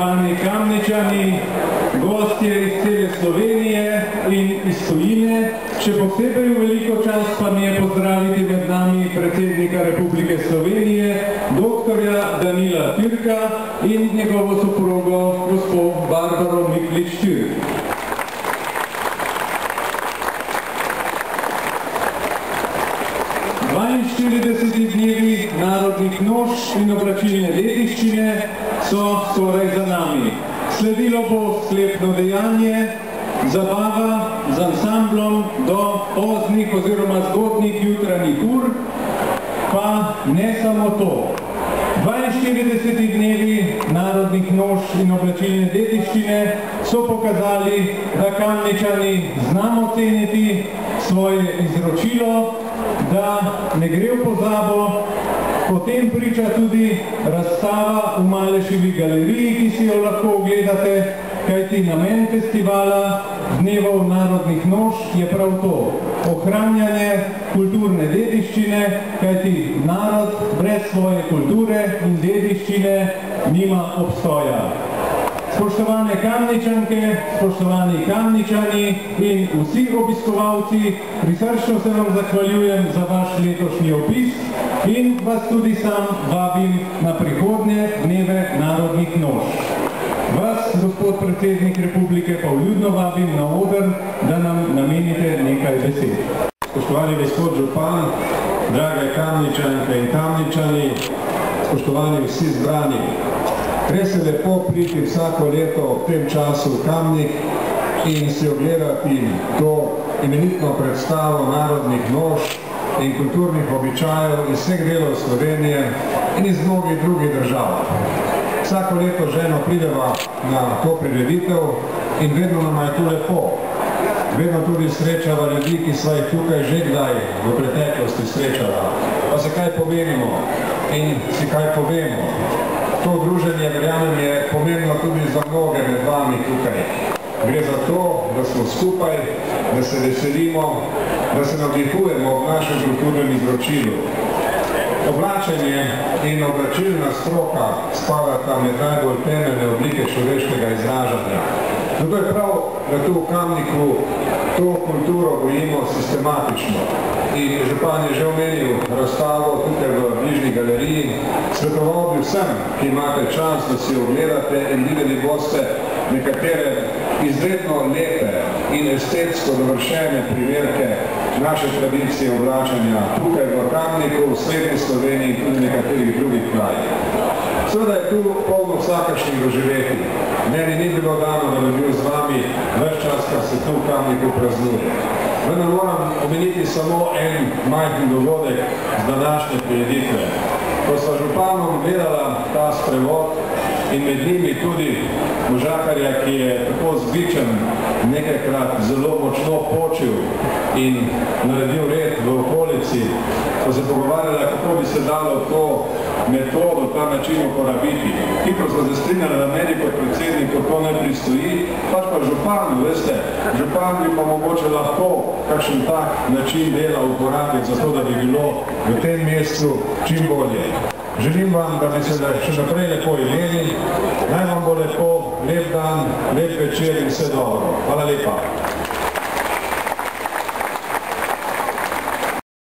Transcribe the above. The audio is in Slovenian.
Spoštovani Kamničani, gostje iz cele Slovenije in iz tujine, še posebej veliko čast pa mi je pozdraviti med nami predsednika Republike Slovenije, doktorja Danila Türka in njegovo soprogo, gospod Barbaro Miklič-Türk. Dnevi narodnih noš in oblačilne dediščine so skoraj za nami. Sledilo bo sklepno dejanje, zabava z ansamblom do poznih oziroma zgodnjih jutranjih ur, pa ne samo to. 42 dnevi narodnih noš in oblačilne dediščine so pokazali, da Kamničani znamo ceniti svoje izročilo, da ne gre v pozabo. Potem priča tudi razstava v Maleševi galeriji, ki si jo lahko ogledate, kajti namen festivala Dnevov narodnih noš je prav to, ohranjanje kulturne dediščine, kajti narod brez svoje kulture in dediščine nima obstoja. Spoštovane Kamničanke, spoštovani Kamničani in vsi obiskovalci, prisrčno se vam zahvaljujem za vaš letošnji obisk in vas tudi sam vabim na prihodnje Dneve narodnih noš. Vas, gospod predsednik Republike, pa vljudno vabim na oder, da nam namenite nekaj besed. Spoštovani gospod župan, drage Kamničanke in Kamničani, spoštovani vsi zbrani. Res je lepo priti vsako leto v tem času v Kamnik in si ogledati to imenitno predstavo narodnih noš in kulturnih običajev iz vseh delov Slovenije in iz mnogih drugih držav. Vsako leto ženo prideva na to prireditev in vedno nam je tu lepo. Vedno tudi srečava ljudi, ki sva jih tukaj že kdaj v preteklosti srečala. Pa se kaj pomenimo in si kaj povemo. To druženje, verjamem, je pomembno tudi za mnoge med vami tukaj. Gre za to, da smo skupaj, da se veselimo, da se navdihujemo v našem kulturnem izročilu. Oblačenje in oblačilna stroka spadata med najbolj temeljne oblike človeškega izražanja. Zato je prav, da tu v Kamniku to kulturo gojimo sistematično. In župan je že omenil razstavo tukaj v bližnji galeriji. Svetoval bi vsem, ki imate čas, da si ogledate in videli boste nekatere izredno lepe in estetsko dovršene primerke naše tradicije oblačenja tukaj v Kamniku, v srednji Sloveniji in tudi nekaterih drugih krajih. Seveda je tu polno vsakašnjih doživetij. Meni ni bilo dano, da bi bil z vami ves čas, kar se tu v Kamniku praznuje. Vendar moram omeniti samo en majhen dogodek z današnje prireditve. Ko sva županom gledala ta sprevod in med njimi tudi možakarja, ki je tako zbičen, nekajkrat zelo močno počil in naredil red v okolici, ko se pogovarjala, kako bi se dalo to metodo, ta način uporabiti. Hitro smo se strinjali, da meni kot predsedniku to ne pristoji, pač pa županu, veste, župan bi pa mogoče lahko kakšen tak način dela uporabiti, zato da bi bilo v tem mestu čim bolje. Želim vam, da bi se še naprej lepo imeli, naj vam bo lepo, lep dan, lep večer in vse dobro. Hvala lepa.